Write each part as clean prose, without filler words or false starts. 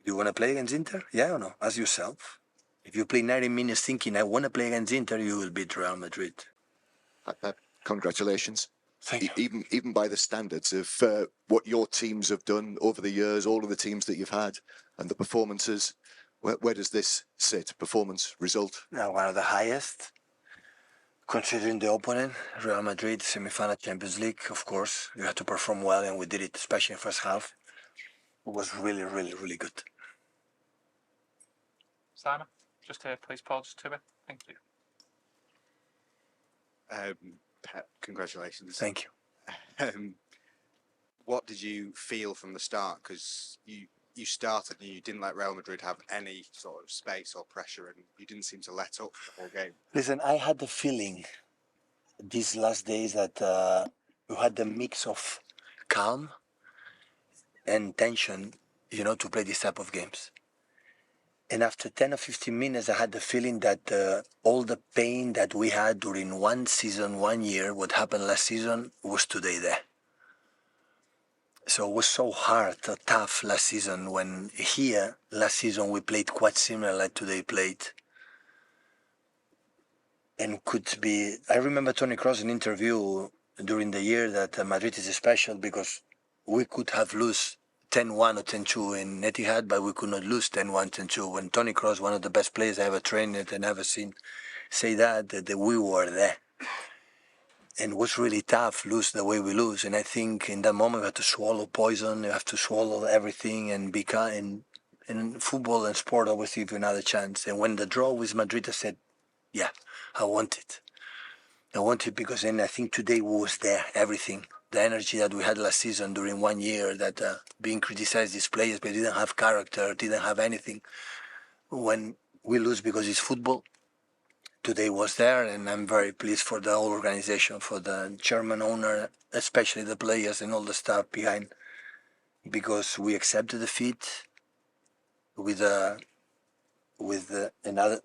Do you want to play against Inter? Yeah or no? Ask yourself. If you play 90 minutes thinking, I want to play against Inter, you will beat Real Madrid. Hi, Pep. Congratulations. Thank you. Even by the standards of what your teams have done over the years, all of the teams that you've had, and the performances, where does this sit? Performance, result? One of the highest, considering the opponent, Real Madrid, semi-final Champions League. Of course, you have to perform well, and we did it, especially in the first half. It was really, really, really good. Simon, just here, please, Paul, just 2 minutes. Thank you. Pep, congratulations. Thank you. What did you feel from the start? Because you started and you didn't let Real Madrid have any sort of space or pressure, and you didn't seem to let up the whole game. Listen, I had the feeling these last days that you had the mix of calm and tension, to play this type of games. And after 10 or 15 minutes, I had the feeling that all the pain that we had during one season, 1 year, what happened last season, was today there. So it was so hard, tough last season, when here, last season, we played quite similar like today played. And could be, I remember Toni Kroos in an interview during the year that Madrid is special because we could have lost 10-1 or 10-2 in Etihad, but we could not lose 10-1, 10-2. When Toni Kroos, one of the best players I ever trained and ever seen, say that we were there. And it was really tough, lose the way we lose. And I think in that moment we have to swallow poison, you have to swallow everything and be kind. And football and sport always give you another chance. And when the draw with Madrid, I said, yeah, I want it. I want it because then I think today was there, everything. The energy that we had last season during 1 year, that being criticized these players, but didn't have character, didn't have anything. When we lose because it's football, today was there, and I'm very pleased for the whole organization, for the chairman, owner, especially the players and all the staff behind, because we accepted defeat with another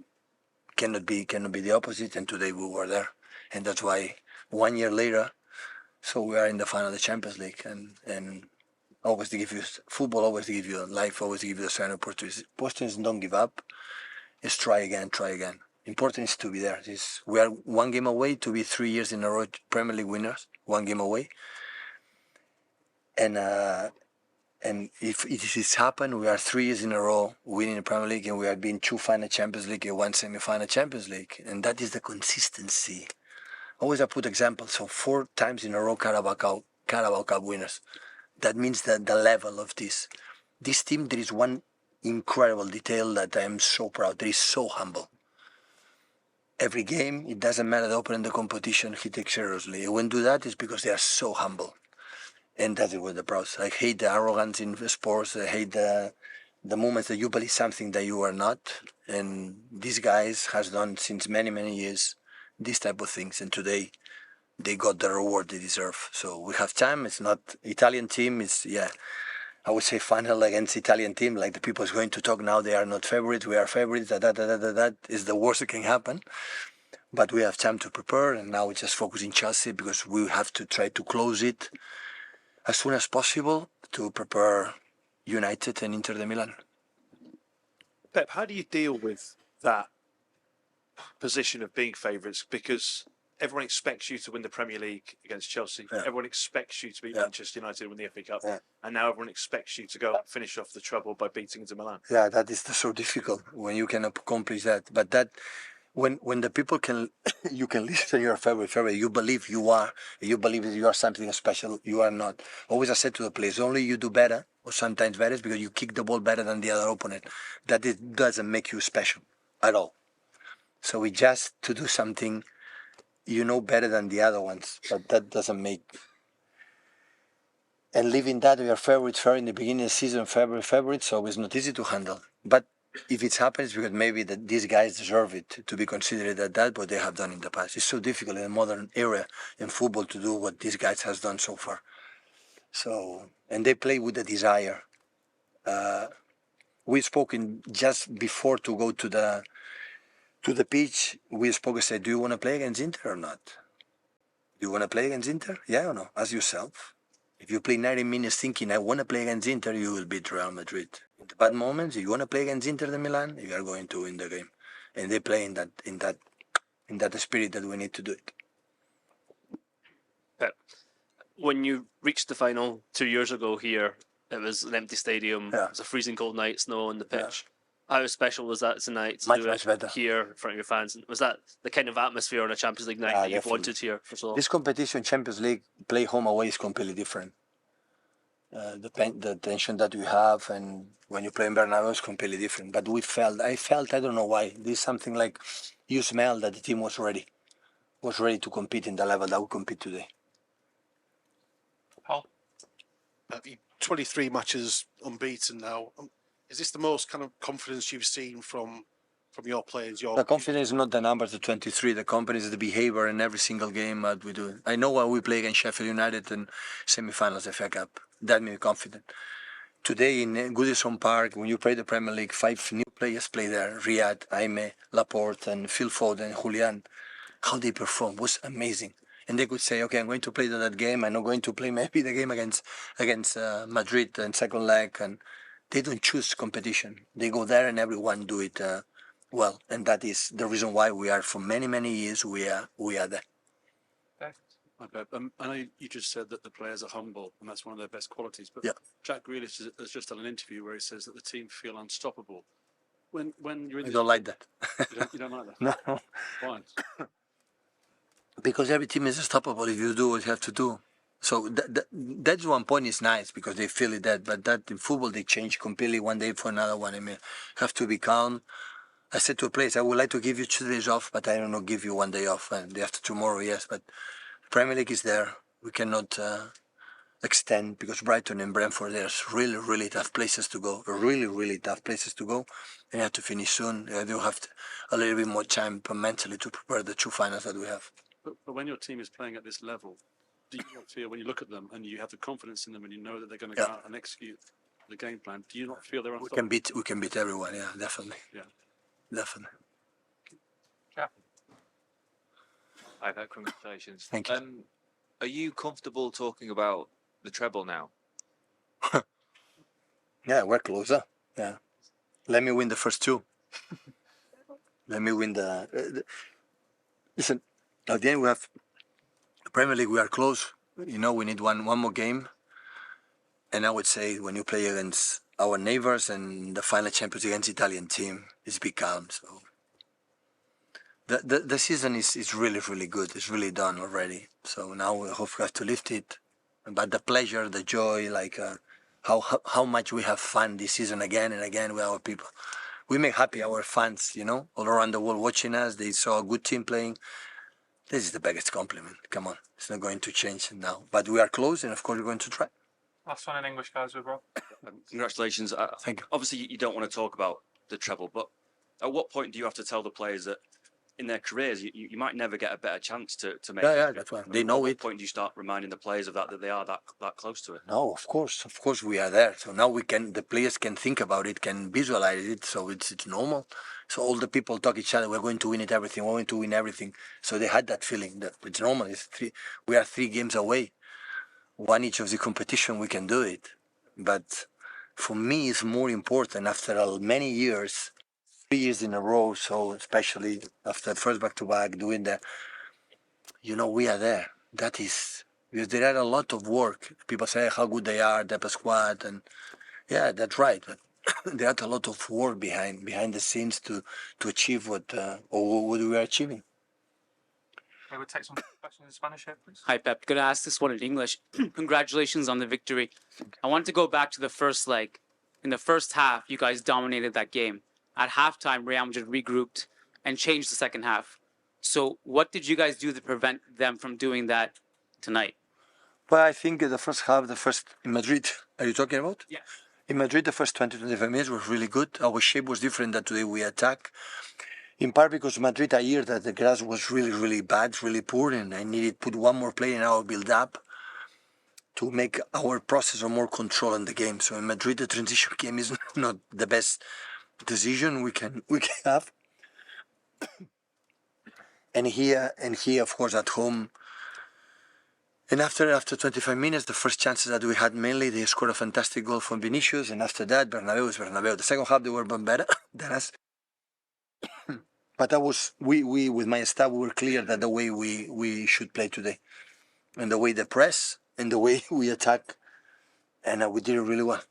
cannot be the opposite, and today we were there, and that's why 1 year later, so we are in the final of the Champions League, and always to give you football, always to give you life, always to give you the same opportunities. Opportunities don't give up. It's try again. Important is to be there. We are 1 game away to be 3 years in a row Premier League winners. 1 game away, and if it is happened, we are 3 years in a row winning the Premier League, and we have been 2 final Champions League and 1 semi-final Champions League, and that is the consistency. Always I put examples. So 4 times in a row Carabao Cup winners. That means that the level of this team, there is one incredible detail that I am so proud. They is so humble. Every game, it doesn't matter the opponent, the competition, he takes seriously. When do that is because they are so humble. And that is what the pros. I hate the arrogance in sports. I hate the moments that you believe something that you are not. And these guys has done since many, many years these type of things. And today they got the reward they deserve. So we have time. It's not Italian team. It's, I would say final against Italian team. Like the people is going to talk now, they are not favorites. We are favorites. That is the worst that can happen. But we have time to prepare. And now we just focus in Chelsea because we have to try to close it as soon as possible to prepare United and Inter Milan. Pep, how do you deal with that position of being favourites? Because everyone expects you to win the Premier League against Chelsea. Yeah. Everyone expects you to beat Manchester United win the FA Cup. Yeah. And now everyone expects you to go and finish off the treble by beating Inter Milan. Yeah, that is so difficult when you can accomplish that. But that, when the people can, you can listen, you're a favorite, you believe that you are something special, you are not. Always I said to the players, only you do better, or sometimes better, because you kick the ball better than the other opponent. That it doesn't make you special at all. So we just to do something, better than the other ones, but that doesn't make. And leaving that, we are favorites in the beginning of the season, favorites, so it's not easy to handle. But if it happens, because maybe that these guys deserve it to be considered at that, what they have done in the past. It's so difficult in the modern era in football to do what these guys has done so far. So, and they play with a desire. We spoke just before to go to the pitch. We spoke and said, "Do you want to play against Inter or not? Do you want to play against Inter? Yeah or no? Ask yourself. If you play 90 minutes thinking, I want to play against Inter, you will beat Real Madrid." In the bad moments, if you want to play against Inter Milan, you are going to win the game, and they play in that spirit that we need to do it. Pep, when you reached the final 2 years ago here, it was an empty stadium. Yeah. It was a freezing cold night, snow on the pitch. How special was that tonight to Much, do much it better. here in front of your fans? Was that the kind of atmosphere on a Champions League night Yeah, that you've definitely. wanted here for so long? This competition, Champions League, play home away is completely different. The tension that we have, and when you play in Bernabeu is completely different. But I felt, I don't know why, this is something like you smell that the team was ready to compete in the level that we compete today. Paul? 23 matches unbeaten now. Is this the most kind of confidence you've seen from your players? The confidence is not the numbers, the 23. The confidence is the behavior in every single game that we do. I know when we play against Sheffield United in semi-finals of FA Cup. That made me confident. Today in Goodison Park, when you play the Premier League, 5 new players play there. Riyad, Jaime, Laporte, and Phil Foden, Julian. How they perform was amazing. And they could say, okay, I'm going to play that game. I'm not going to play maybe the game against Madrid and second leg. And they don't choose competition. They go there and everyone do it well. And that is the reason why we are, for many, many years, we are there. Hi, Pep. I know you just said that the players are humble, and that's one of their best qualities. But Yeah. Jack Grealish has just done an interview where he says that the team feel unstoppable. When you're in, I don't like that. you don't like that. No. Why? Because every team is unstoppable if you do what you have to do. So that's one point is nice because they feel it that, but that in football they change completely one day for another one. I mean, have to be calm. I said to a place, I would like to give you 2 days off, but I don't know, give you 1 day off. And day after tomorrow, yes, but Premier League is there. We cannot extend because Brighton and Brentford, there's really, really tough places to go. Really, really tough places to go. And you have to finish soon. They will have a little bit more time mentally to prepare the 2 finals that we have. But when your team is playing at this level, do you not feel, when you look at them and you have the confidence in them and you know that they're going to go out and execute the game plan, do you not feel they're unstoppable? We can beat everyone, yeah, definitely. Yeah. Definitely. Hi, Pep. Congratulations. Thank you. Are you comfortable talking about the treble now? Yeah, we're closer. Yeah. Let me win the first 2. Let me win listen, at the end we have Premier League, we are close. You know, we need one more game. And I would say when you play against our neighbors and the final Champions against Italian team, it's big calm. So the season is really, really good. It's really done already. So now we hope we have to lift it. But the pleasure, the joy, like how much we have fun this season again and again with our people. We make happy our fans, you know, all around the world watching us. They saw a good team playing. This is the biggest compliment. Come on, it's not going to change now. But we are close, and of course we're going to try. Last one in English, guys, with Rob. Congratulations. Thank you. Obviously, you don't want to talk about the treble, but at what point do you have to tell the players that in their careers you might never get a better chance to make it? Yeah, that's why they know At what it. point do you start reminding the players of that they are that close to it? No, of course we are there. So now the players can think about it, can visualize it. So it's normal. So all the people talk each other. We're going to win everything. We're going to win everything. So they had that feeling that it's normal. We are 3 games away. One each of the competition, we can do it. But for me, it's more important after many years, 3 years in a row. So especially after first back-to-back, doing that, you know, we are there. That is, because there are a lot of work. People say how good they are, the squad, and yeah, that's right. But there are a lot of work behind the scenes to achieve what we are achieving. Okay, we'll take some questions in Spanish here, please. Hi, Pep. Gonna ask this one in English. Congratulations on the victory. I want to go back to the first leg. In the first half, you guys dominated that game. At halftime, Real Madrid regrouped and changed the second half. So what did you guys do to prevent them from doing that tonight? Well, I think the first half, in Madrid, are you talking about? Yeah. In Madrid, the first 20-25 minutes was really good. Our shape was different than today we attack. In part because Madrid, I hear that the grass was really, really bad, really poor, and I needed to put one more play in our build-up to make our process of more control in the game. So in Madrid, the transition game is not the best decision we can have. And here, of course, at home, And after 25 minutes, the first chances that we had, mainly they scored a fantastic goal from Vinicius, and after that, Bernabeu is Bernabeu. The second half they were better than us. But that was we with my staff, we were clear that the way we should play today, and the way they press, and the way we attack, and we did it really well.